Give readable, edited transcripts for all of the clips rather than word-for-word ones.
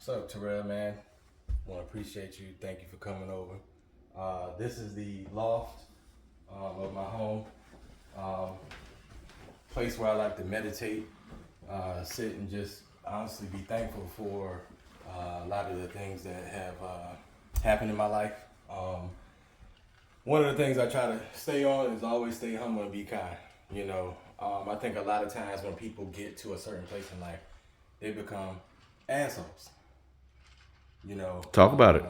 What's up, Terrell, man? Want to appreciate you. Thank you for coming over. This is the loft of my home. Place where I like to meditate, sit and just honestly be thankful for a lot of the things that have happened in my life. One of the things I try to stay on is always stay humble and be kind. I think a lot of times when people get to a certain place in life, they become assholes. Talk about it.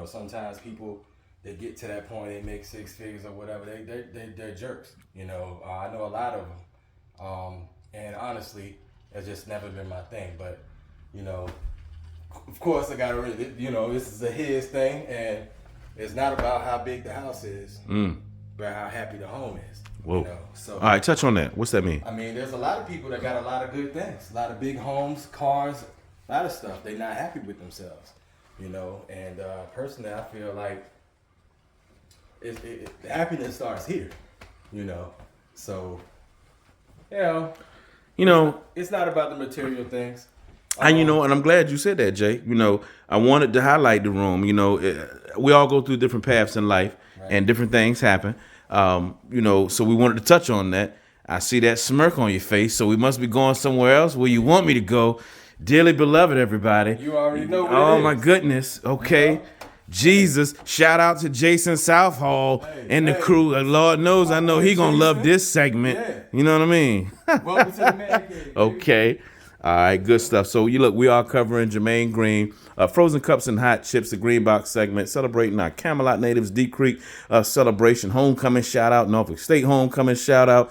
Sometimes people, they get to that point, they make six figures or whatever. They're jerks. I know a lot of them, and honestly, it's just never been my thing. But of course, I gotta really, this is a his thing, and it's not about how big the house is, but how happy the home is. Whoa. So, all right, touch on that. What's that mean? I mean, there's a lot of people that got a lot of good things, a lot of big homes, cars, a lot of stuff. They're not happy with themselves, and personally, I feel like the happiness starts here, So, it's not about the material things. And I'm glad you said that, Jay. I wanted to highlight the room. We all go through different paths in life, right, and different things happen. So we wanted to touch on that. I see that smirk on your face, so we must be going somewhere else where you want me to go. Dearly beloved, everybody. You already know what it is. Oh, my goodness. Okay. Jesus. Shout out to Jason Southall and the crew. Lord knows I know he going to love this segment. Yeah. You know what I mean? Welcome to the man cave. Okay. All right, good stuff. So we are covering Jermaine Green, Frozen Cups and Hot Chips, the Green Box segment, celebrating our Camelot natives, Deep Creek celebration, homecoming shout out, Norfolk State homecoming shout out.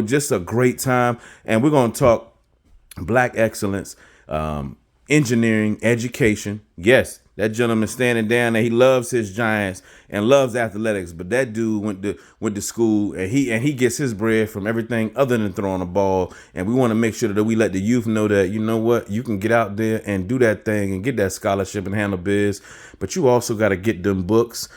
Just a great time. And we're going to talk Black excellence, engineering, education. Yes, that gentleman standing down there, he loves his Giants and loves athletics, but that dude went to school and he gets his bread from everything other than throwing a ball. And we want to make sure that we let the youth know that, you know what, you can get out there and do that thing and get that scholarship and handle biz, but you also got to get them books.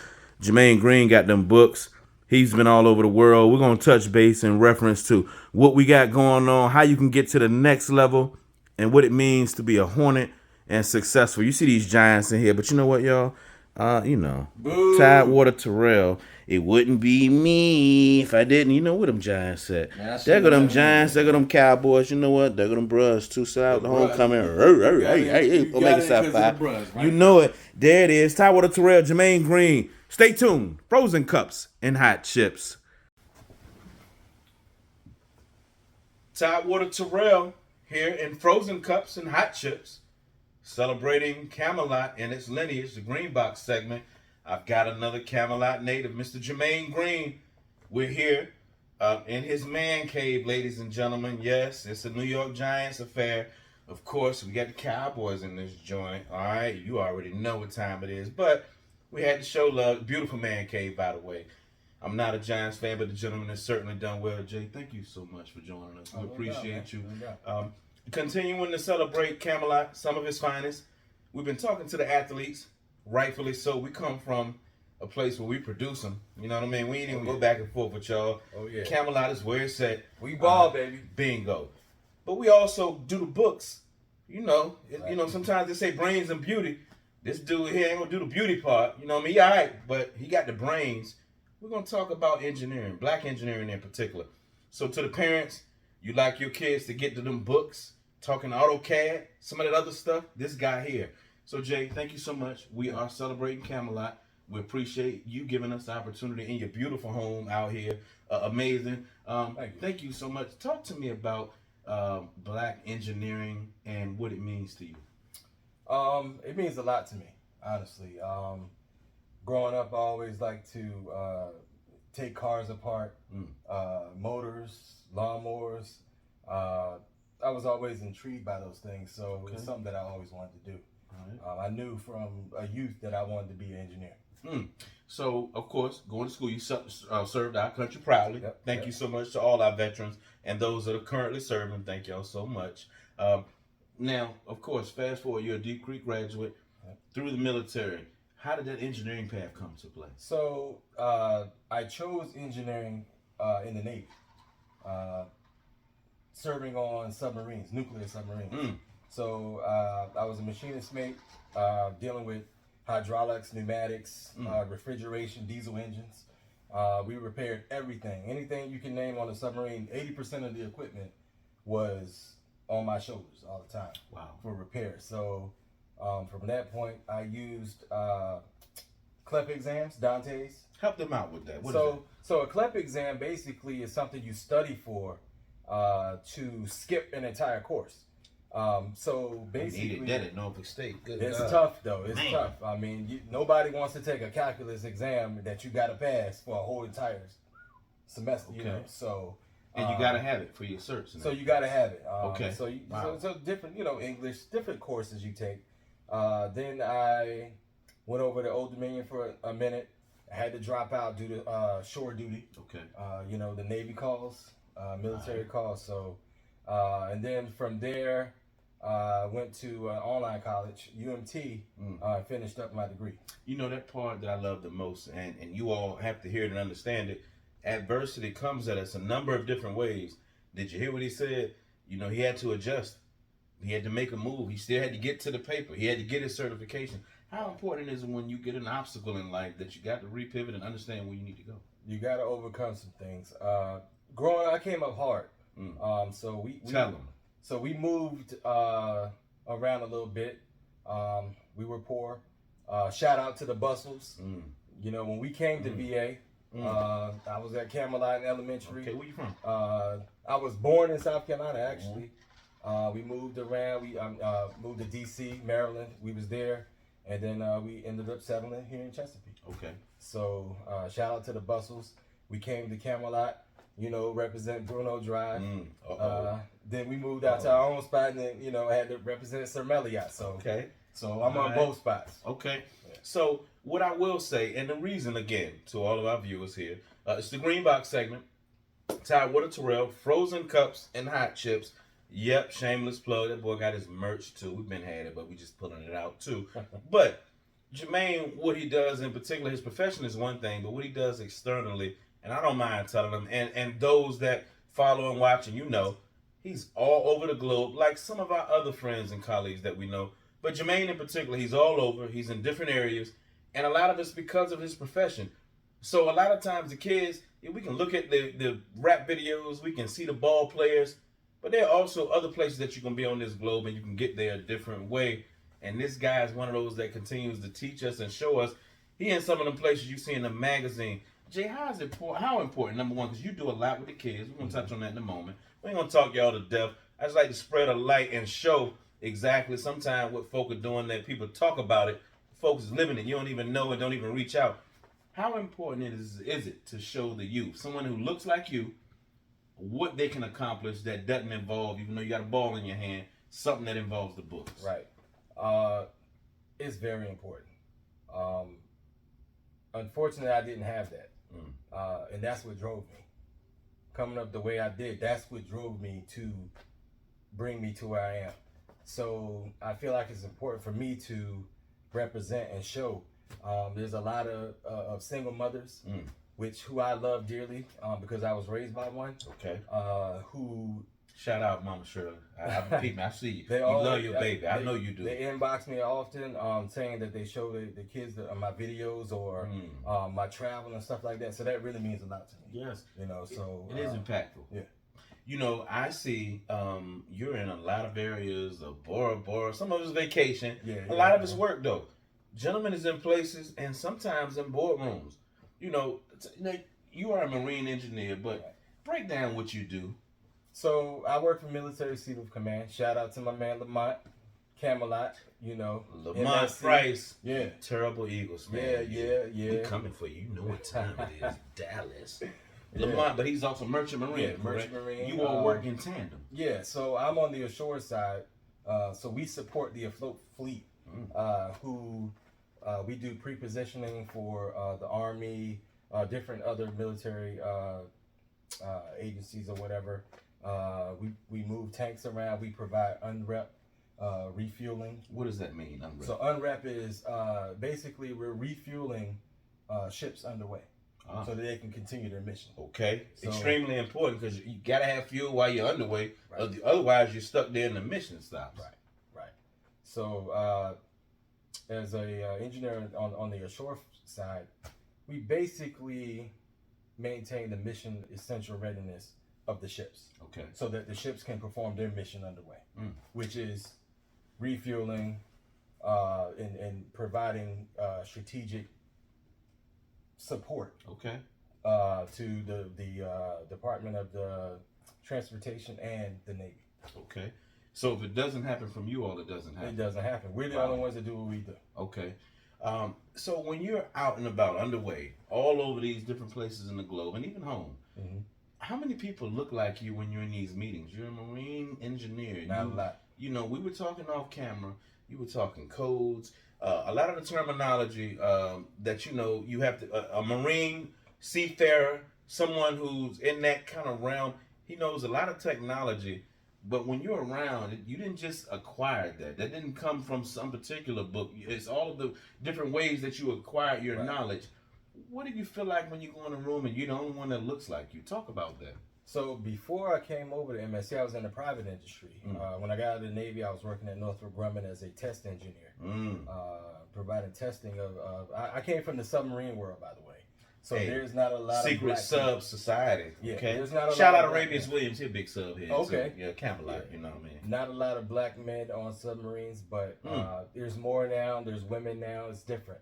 Jermaine Green got them books. He's been all over the world. We're going to touch base in reference to what we got going on, how you can get to the next level, and what it means to be a Hornet and successful. You see these Giants in here, but you know what, y'all? Boo. Tidewater Terrell, it wouldn't be me if I didn't. You know where them Giants at? There go them Giants, there go them Cowboys. You know what? There go them bruhs. Two South, the homecoming. Hey, we'll make it South Five. Right? You know it. There it is. Tidewater Terrell, Jermaine Green. Stay tuned. Frozen Cups and Hot Chips. Tidewater Terrell here in Frozen Cups and Hot Chips, celebrating Camelot and its lineage, the Green Box segment. I've got another Camelot native, Mr. Jermaine Green. We're here in his man cave, ladies and gentlemen. Yes, it's a New York Giants affair. Of course, we got the Cowboys in this joint. All right, you already know what time it is, but we had to show love. Beautiful man cave, by the way. I'm not a Giants fan, but the gentleman has certainly done well. Jay, thank you so much for joining us. We appreciate you. Continuing to celebrate Camelot, some of his finest. We've been talking to the athletes, rightfully so. We come from a place where we produce them. You know what I mean? We ain't even go back and forth with y'all. Oh, yeah. Camelot is where it's at. We ball, baby. Bingo. But we also do the books. Sometimes they say brains and beauty. This dude here ain't gonna do the beauty part. You know what I mean? He all right, but he got the brains. We're gonna talk about engineering, Black engineering in particular. So to the parents, you like your kids to get to them books, talking AutoCAD, some of that other stuff, this guy here. So Jay, thank you so much. We are celebrating Camelot. We appreciate you giving us the opportunity in your beautiful home out here. Amazing. Thank you so much. Talk to me about Black engineering and what it means to you. It means a lot to me, honestly. Growing up, I always liked to take cars apart, motors, lawnmowers. I was always intrigued by those things, so it's something that I always wanted to do. Right. I knew from a youth that I wanted to be an engineer. So, of course, going to school, you served our country proudly. Thank you so much to all our veterans and those that are currently serving. Thank y'all so much. Now, of course, fast forward, you're a Deep Creek graduate through the military. How did that engineering path come to play? So, I chose engineering in the Navy, serving on submarines, nuclear submarines. So I was a machinist mate, dealing with hydraulics, pneumatics, refrigeration, diesel engines. We repaired everything. Anything you can name on a submarine, 80% of the equipment was on my shoulders all the time. Wow. For repair. So from that point, I used CLEP exams, Dante's. Help them out with that. What is that? So a CLEP exam basically is something you study for to skip an entire course. So basically, Needed that at Norfolk State. Good it's God. tough though. It's Man. tough. I mean, nobody wants to take a calculus exam that you got to pass for a whole entire semester. You Okay. know, so And you got to have it for your certs. so you got to have it. Okay. So Wow. so different, English, different courses you take. Then I went over to Old Dominion for a minute. I had to drop out due to shore duty. Okay. The Navy calls, military calls. So, and then from there, went to online college, UMT, finished up my degree. You know, that part that I love the most, and you all have to hear it and understand it, adversity comes at us a number of different ways. Did you hear what he said? You know, he had to adjust. He had to make a move. He still had to get to the paper. He had to get his certification. How important is it when you get an obstacle in life that you got to repivot and understand where you need to go? You got to overcome some things. Growing up, I came up hard. So we Tell them. So we moved around a little bit. We were poor. Shout out to the Bustles. You know, when we came to VA, I was at Camelot in elementary. Okay, where you from? I was born in South Carolina, actually. We moved around. We moved to D.C., Maryland. We was there. And then we ended up settling here in Chesapeake. Okay. So shout out to the Bustles. We came to Camelot, represent Bruno Drive. Then we moved out to our own spot and then, had to represent Sir Meliot. So, Okay. So I'm on both spots. Okay. So what I will say, and the reason again to all of our viewers here, it's the Green Box segment. Tidewater Terrell, frozen cups and hot chips. Yep, shameless plug. That boy got his merch too. We've been had it, but we just pulling it out too. But Jermaine, what he does in particular, his profession is one thing, but what he does externally, and I don't mind telling them, and those that follow and watch, and he's all over the globe, like some of our other friends and colleagues that we know. But Jermaine in particular, he's all over. He's in different areas, and a lot of it's because of his profession. So a lot of times the kids, we can look at the rap videos, we can see the ball players, but there are also other places that you can be on this globe and you can get there a different way. And this guy is one of those that continues to teach us and show us. He in some of them places you see in the magazine. Jay, how important, number one, because you do a lot with the kids. We're going to touch on that in a moment. We ain't going to talk y'all to death. I just like to spread a light and show exactly sometimes what folk are doing that people talk about it. Folks is living it. You don't even know it, don't even reach out. How important is it to show the youth, someone who looks like you, what they can accomplish that doesn't involve, even though you got a ball in your hand, something that involves the books? Right. It's very important. Unfortunately, I didn't have that. And that's what drove me. Coming up the way I did, that's what drove me to bring me to where I am. So I feel like it's important for me to represent and show. There's a lot of single mothers, who I love dearly because I was raised by one. Okay. Who shout out Mama Shirley. I see you. They you love your baby. I know you do. They inbox me often saying that they show the kids my videos or my travel and stuff like that. So that really means a lot to me. Yes. So it is impactful. Yeah. I see you're in a lot of areas of Bora Bora. Some of it's vacation. A lot of it's work though. Gentlemen is in places and sometimes in boardrooms. You are a Marine engineer, but break down what you do. So I work for Military Seat of Command. Shout out to my man Lamont, Camelot. Lamont Price. Yeah. Terrible Eagles, man. Yeah. We're coming for you. You know what time it is. Dallas. Lamont, but he's also Merchant Marine. Yeah, Merchant Marine. You all work in tandem. Yeah, so I'm on the ashore side. So we support the afloat fleet, who we do pre-positioning for the Army, different other military agencies or whatever. We move tanks around. We provide UNREP refueling. What does that mean, UNREP? So UNREP is basically we're refueling ships underway. So that they can continue their mission. Okay. So, extremely important because you got to have fuel while you're underway. Right. Otherwise, you're stuck there and the mission stops. Right. So as a engineer on the ashore side, we basically maintain the mission essential readiness of the ships. Okay. So that the ships can perform their mission underway, which is refueling and providing strategic support. Okay. To the Department of the Transportation and the Navy. Okay. So if it doesn't happen from you all, it doesn't happen. It doesn't happen. We're the only ones that do what we do. Okay. So when you're out and about, underway, all over these different places in the globe, and even home, how many people look like you when you're in these meetings? You're a Marine engineer. Not a lot. You know, we were talking off camera. You were talking codes. A lot of the terminology that, you know, you have to, a Marine seafarer, someone who's in that kind of realm, he knows a lot of technology. But when you're around, you didn't just acquire that. That didn't come from some particular book. It's all of the different ways that you acquire your knowledge. What do you feel like when you go in a room and you're the only one that looks like you? Talk about that. So before I came over to MSC, I was in the private industry. When I got out of the Navy, I was working at Northrop Grumman as a test engineer, providing testing of. I came from the submarine world, by the way. So there's not a lot secret of sub society. Yeah, okay. there's not a Shout lot out of Arabius Williams, he's a big sub here. Okay. So, yeah, Camelot, you know what I mean? Not a lot of black men on submarines, but there's more now. There's women now. It's different.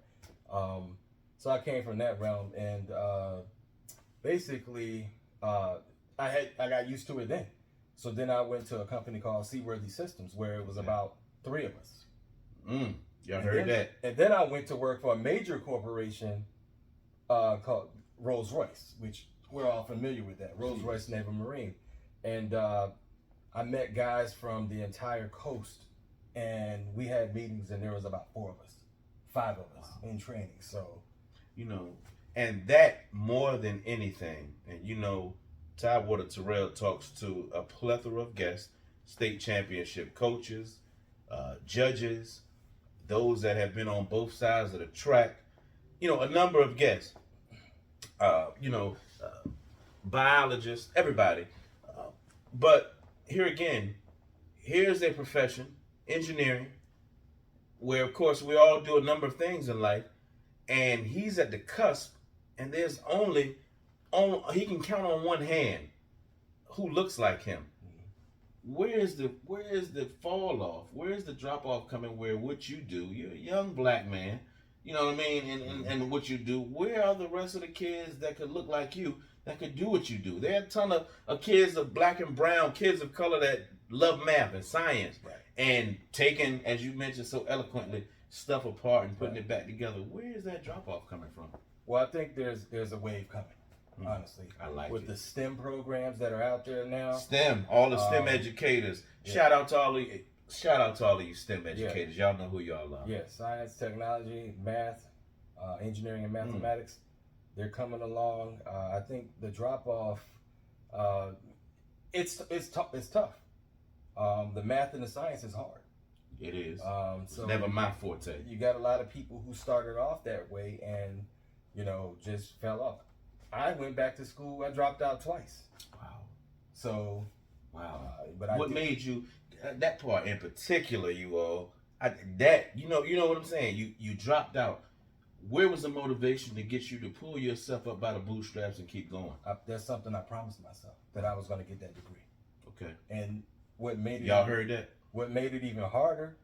So I came from that realm, and basically, I got used to it then. So then I went to a company called Seaworthy Systems, where it was about 3 of us. Y'all heard that? And then I went to work for a major corporation called Rolls-Royce, which we're all familiar with that. Rolls-Royce Naval Marine. And I met guys from the entire coast, and we had meetings, and there was about 4 of us, 5 of us in training. So, you know, and that more than anything, and you know, Tidewater Terrell talks to a plethora of guests, state championship coaches, judges, those that have been on both sides of the track, you know, a number of guests, biologists, everybody. But here again, here's a profession, engineering, where of course we all do a number of things in life, and he's at the cusp, and there's he can count on one hand who looks like him. Where is the fall off? Where is the drop off coming? Where what you do, you're a young black man, you know what I mean, and what you do. Where are the rest of the kids that could look like you, that could do what you do? There are a ton of kids of black and brown, kids of color that love math and science, and taking, as you mentioned so eloquently, stuff apart and putting it back together. Where is that drop off coming from? Well, I think there's a wave coming. Honestly, I like with it. the STEM programs that are out there now. STEM, all the STEM educators. Yeah. Shout out to all of you STEM educators. Y'all know who y'all are. Yeah, science, technology, math, engineering, and mathematics. They're coming along. I think the drop off, it's tough. The math and the science is hard. It is. So it's never my forte. You got a lot of people who started off that way and just fell off. I went back to school. I dropped out twice. Wow. So. Wow. But what made you that part in particular? You all you know what I'm saying. You dropped out. Where was the motivation to get you to pull yourself up by the bootstraps and keep going? That's something I promised myself, that I was going to get that degree. Okay. And what made it y'all heard that? What made it even harder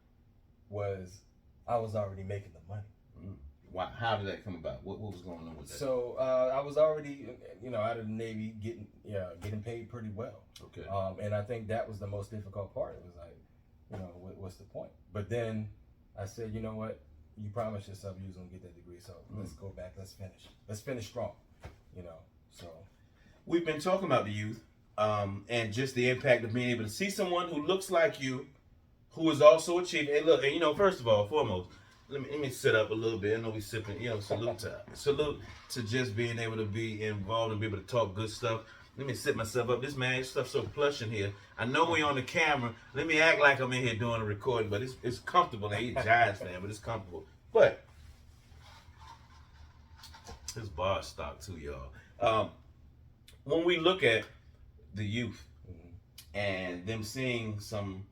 was I was already making the money. Why? How did that come about? What was going on with that? So I was already, out of the Navy, getting paid pretty well. Okay. And I think that was the most difficult part. It was like, what's the point? But then I said, you know what? You promised yourself you was gonna get that degree, so let's go back. Let's finish. Let's finish strong. So we've been talking about the youth, and just the impact of being able to see someone who looks like you, who is also achieving. And look, and first of all, foremost. Let me sit up a little bit. I know we sipping, salute to just being able to be involved and be able to talk good stuff. Let me sit myself up. This stuff's so plush in here. I know we on the camera. Let me act like I'm in here doing a recording, but it's comfortable. Now, he's a Giants fan, but it's comfortable. But this bar stock too, y'all. When we look at the youth and them seeing some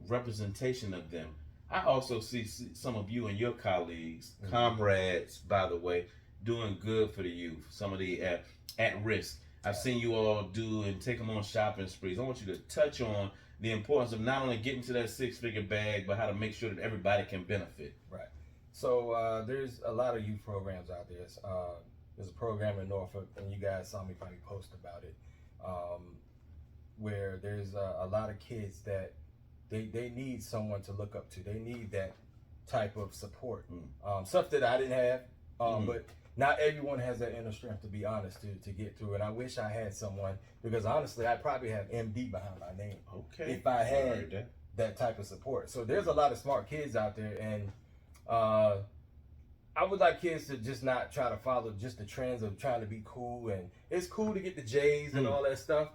representation of them, I also see some of you and your colleagues, comrades, by the way, doing good for the youth. Some of the at risk. I've seen you all do and take them on shopping sprees. I want you to touch on the importance of not only getting to that six-figure bag, but how to make sure that everybody can benefit. Right. So there's a lot of youth programs out there. There's a program in Norfolk, and you guys saw me probably post about it, where there's a lot of kids that they need someone to look up to. They need that type of support. Stuff that I didn't have, but not everyone has that inner strength, to be honest, to get through. And I wish I had someone, because honestly, I probably have MD behind my name. Okay. If I had that type of support. So there's a lot of smart kids out there, and I would like kids to just not try to follow just the trends of trying to be cool. And it's cool to get the J's and all that stuff.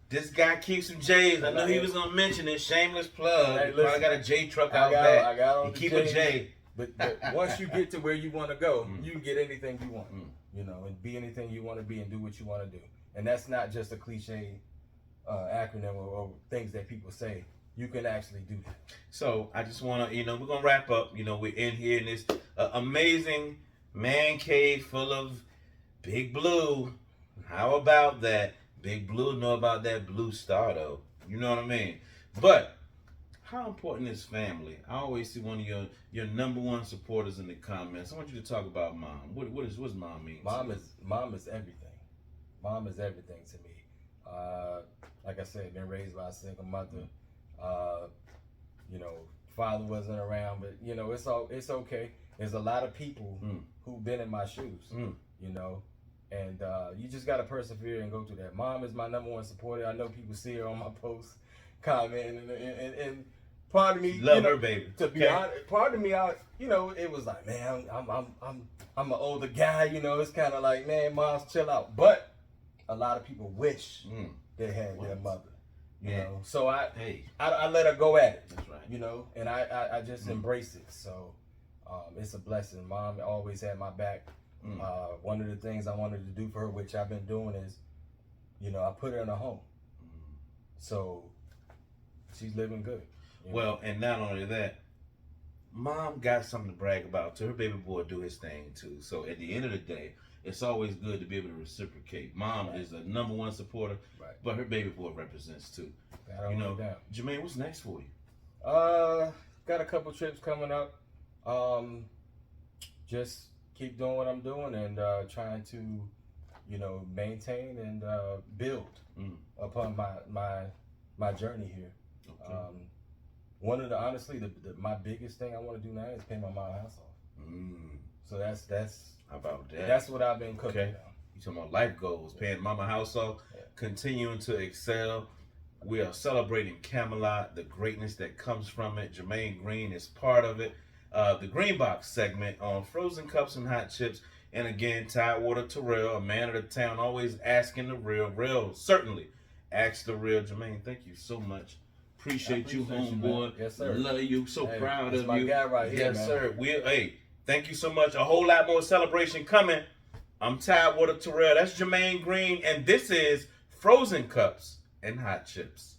This guy keeps some J's. I know he was gonna mention it. Shameless plug. Hey, listen, I got a J truck out back. I got on he keep a J. But once you get to where you want to go, you can get anything you want, you know, and be anything you want to be and do what you want to do. And that's not just a cliche acronym or things that people say. You can actually do that. So I just want to, we're going to wrap up. We're in here in this amazing man cave full of Big Blue. How about that? Big Blue know about that blue star, though. You know what I mean? But how important is family? I always see one of your number one supporters in the comments. I want you to talk about mom. What's mom mean? Mom is everything. Mom is everything to me. Like I said, been raised by a single mother. Father wasn't around, but it's okay. There's a lot of people who've been in my shoes. And you just gotta persevere and go through that. Mom is my number one supporter. I know people see her on my posts, comment, and part of me love her, baby. To be honest, part of me, it was like, man, I'm an older guy. It's kind of like, man, moms, chill out. But a lot of people wish they had their mother. So I let her go at it. That's right. And I just embrace it. So it's a blessing. Mom always had my back. One of the things I wanted to do for her, which I've been doing, is, I put her in a home. So she's living good. Well, and not only that, mom got something to brag about too. Her baby boy do his thing too. So at the end of the day, it's always good to be able to reciprocate. Mom is a number one supporter, but her baby boy represents too. Jermaine, what's next for you? Got a couple trips coming up. Just keep doing what I'm doing and trying to, maintain and build upon my journey here. Okay. Honestly, my biggest thing I want to do now is pay my mom house off. So that's how about that? That's what I've been cooking now. You talking about life goals, paying mama house off, continuing to excel. We are celebrating Camelot, the greatness that comes from it. Jermaine Green is part of it. The Green Box segment on frozen cups and hot chips. And again, Tidewater Terrell, a man of the town, always asking the real, certainly ask the real. Jermaine, thank you so much. Appreciate you, homeboy. Yes, sir. Love you. So proud of my you. Guy right here, yes, man. Sir. Thank you so much. A whole lot more celebration coming. I'm Tidewater Terrell. That's Jermaine Green, and this is Frozen Cups and Hot Chips.